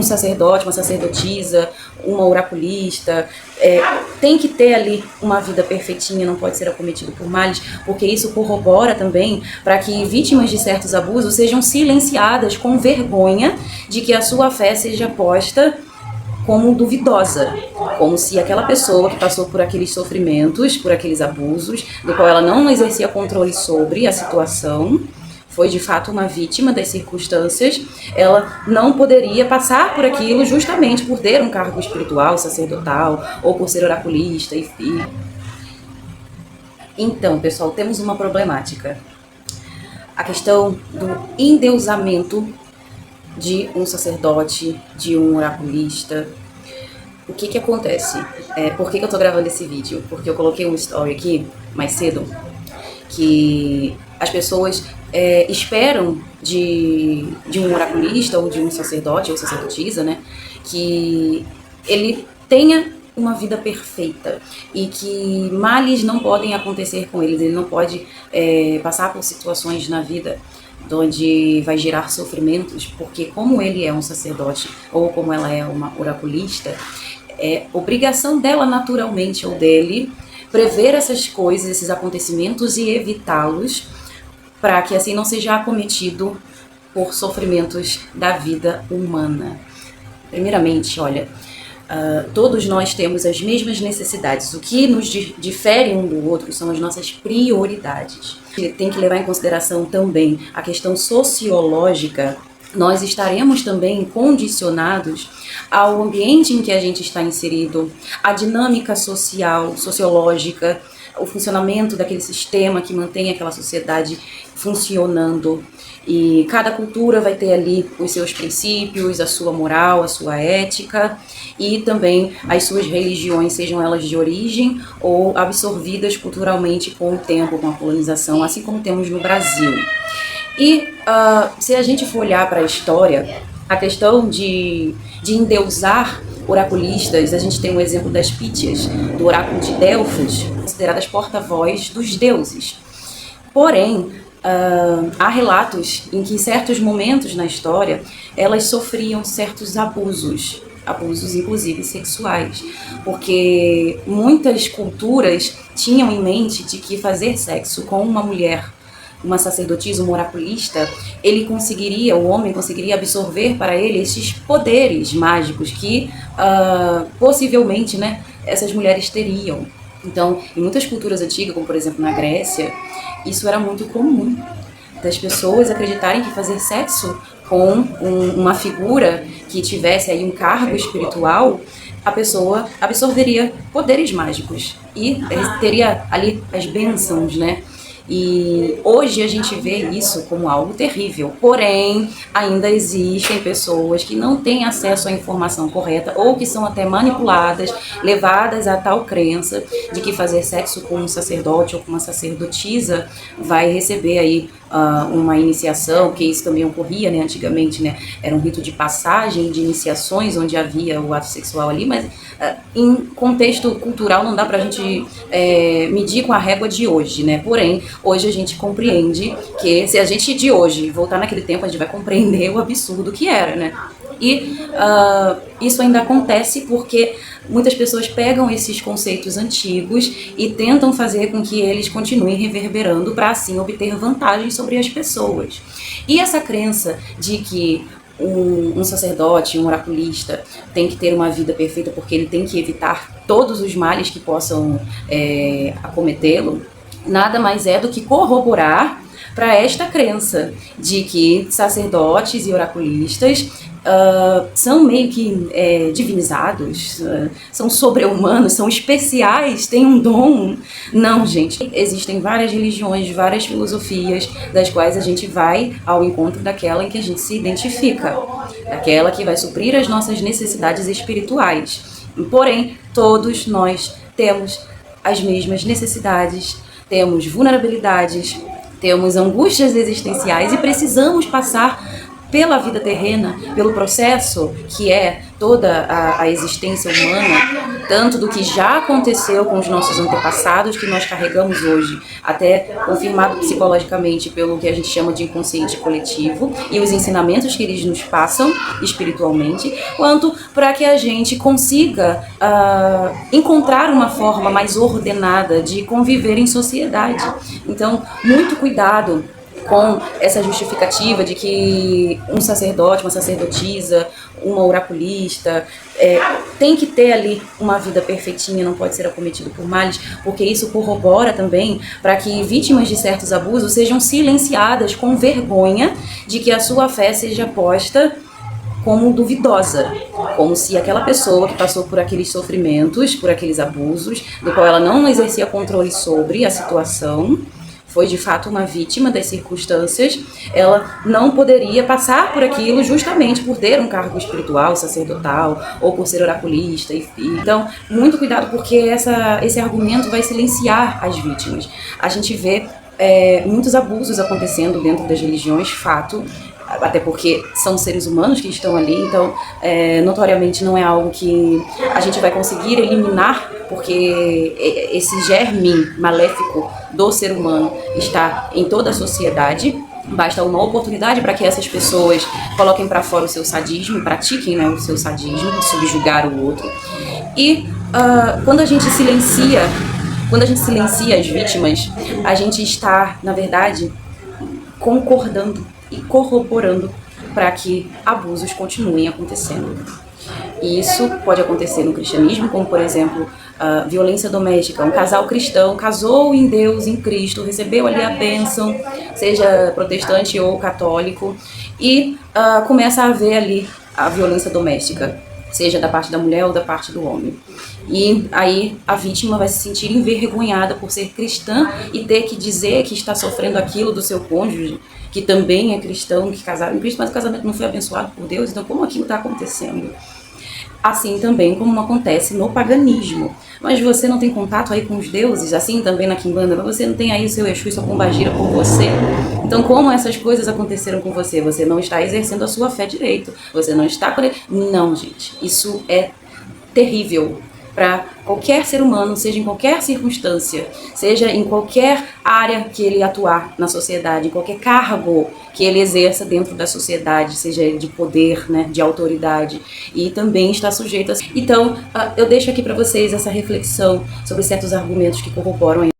Um sacerdote, uma sacerdotisa, uma oraculista, tem que ter ali uma vida perfeitinha, não pode ser acometido por males, porque isso corrobora também para que vítimas de certos abusos sejam silenciadas com vergonha de que a sua fé seja posta como duvidosa, como se aquela pessoa que passou por aqueles sofrimentos, por aqueles abusos, do qual ela não exercia controle sobre a situação, foi de fato uma vítima das circunstâncias, ela não poderia passar por aquilo justamente por ter um cargo espiritual, sacerdotal, ou por ser oraculista, enfim. Então, pessoal, temos uma problemática. A questão do endeusamento de um sacerdote, de um oraculista. O que acontece? Por que eu tô gravando esse vídeo? Porque eu coloquei um story aqui, mais cedo, que as pessoas esperam de um oraculista ou de um sacerdote ou sacerdotisa, né, que ele tenha uma vida perfeita e que males não podem acontecer com eles, ele não pode passar por situações na vida onde vai gerar sofrimentos, porque como ele é um sacerdote ou como ela é uma oraculista, é obrigação dela naturalmente ou dele prever essas coisas, esses acontecimentos e evitá-los, para que assim não seja acometido por sofrimentos da vida humana. Primeiramente, olha, todos nós temos as mesmas necessidades. O que nos difere um do outro são as nossas prioridades. Tem que levar em consideração também a questão sociológica. Nós estaremos também condicionados ao ambiente em que a gente está inserido, a dinâmica social, sociológica, o funcionamento daquele sistema que mantém aquela sociedade funcionando. E cada cultura vai ter ali os seus princípios, a sua moral, a sua ética e também as suas religiões, sejam elas de origem ou absorvidas culturalmente com o tempo, com a colonização, assim como temos no Brasil. E se a gente for olhar para a história, a questão de endeusar oraculistas, a gente tem um exemplo das Pítias, do oráculo de Delfos, consideradas porta-voz dos deuses. Porém, há relatos em que em certos momentos na história elas sofriam certos abusos inclusive sexuais, porque muitas culturas tinham em mente de que fazer sexo com uma mulher, uma sacerdotisa, um oraculista, o homem conseguiria absorver para ele esses poderes mágicos que possivelmente, né, essas mulheres teriam. Então, em muitas culturas antigas, como por exemplo na Grécia, isso era muito comum, das pessoas acreditarem que fazer sexo com uma figura que tivesse aí um cargo espiritual, a pessoa absorveria poderes mágicos e teria ali as bênçãos, né? E hoje a gente vê isso como algo terrível, porém ainda existem pessoas que não têm acesso à informação correta ou que são até manipuladas, levadas a tal crença de que fazer sexo com um sacerdote ou com uma sacerdotisa vai receber aí uma iniciação, que isso também ocorria, né, antigamente, né, era um rito de passagem de iniciações onde havia o ato sexual ali, mas em contexto cultural não dá pra gente medir com a régua de hoje, né, porém hoje a gente compreende que se a gente de hoje voltar naquele tempo, a gente vai compreender o absurdo que era, né? E isso ainda acontece porque muitas pessoas pegam esses conceitos antigos e tentam fazer com que eles continuem reverberando para assim obter vantagem sobre as pessoas. E essa crença de que um sacerdote, um oraculista tem que ter uma vida perfeita porque ele tem que evitar todos os males que possam acometê-lo, nada mais é do que corroborar para esta crença de que sacerdotes e oraculistas são meio que divinizados, são sobre-humanos, são especiais, têm um dom. Não, gente. Existem várias religiões, várias filosofias, das quais a gente vai ao encontro daquela em que a gente se identifica, daquela que vai suprir as nossas necessidades espirituais. Porém, todos nós temos as mesmas necessidades, temos vulnerabilidades, temos angústias existenciais e precisamos passar pela vida terrena, pelo processo que é toda a existência humana, tanto do que já aconteceu com os nossos antepassados, que nós carregamos hoje, até confirmado psicologicamente pelo que a gente chama de inconsciente coletivo, e os ensinamentos que eles nos passam espiritualmente, quanto para que a gente consiga encontrar uma forma mais ordenada de conviver em sociedade. Então, muito cuidado com essa justificativa de que um sacerdote, uma sacerdotisa, uma oraculista tem que ter ali uma vida perfeitinha, não pode ser acometido por males, porque isso corrobora também para que vítimas de certos abusos sejam silenciadas com vergonha de que a sua fé seja posta como duvidosa, como se aquela pessoa que passou por aqueles sofrimentos, por aqueles abusos, do qual ela não exercia controle sobre a situação, foi de fato uma vítima das circunstâncias, ela não poderia passar por aquilo justamente por ter um cargo espiritual, sacerdotal, ou por ser oraculista. Então, muito cuidado, porque esse argumento vai silenciar as vítimas. A gente vê muitos abusos acontecendo dentro das religiões, fato, até porque são seres humanos que estão ali, então notoriamente não é algo que a gente vai conseguir eliminar, porque esse germe maléfico do ser humano está em toda a sociedade. Basta uma oportunidade para que essas pessoas coloquem para fora o seu sadismo, pratiquem, né, o seu sadismo, subjugar o outro. E quando a gente silencia as vítimas, a gente está, na verdade, concordando e corroborando para que abusos continuem acontecendo. E isso pode acontecer no cristianismo, como por exemplo, violência doméstica. Um casal cristão casou em Deus, em Cristo, recebeu ali a bênção, seja protestante ou católico, e começa a haver ali a violência doméstica, seja da parte da mulher ou da parte do homem. E aí a vítima vai se sentir envergonhada por ser cristã e ter que dizer que está sofrendo aquilo do seu cônjuge, que também é cristão, que casaram em Cristo, mas o casamento não foi abençoado por Deus, então como aquilo está acontecendo? Assim também como acontece no paganismo. Mas você não tem contato aí com os deuses, assim também na Quimbanda, mas você não tem aí o seu Exu e sua Pombagira por você. Então como essas coisas aconteceram com você? Você não está exercendo a sua fé direito, você não está... Não, gente, isso é terrível para qualquer ser humano, seja em qualquer circunstância, seja em qualquer área que ele atuar na sociedade, em qualquer cargo que ele exerça dentro da sociedade, seja de poder, né, de autoridade, e também está sujeito a... Então, eu deixo aqui para vocês essa reflexão sobre certos argumentos que corroboram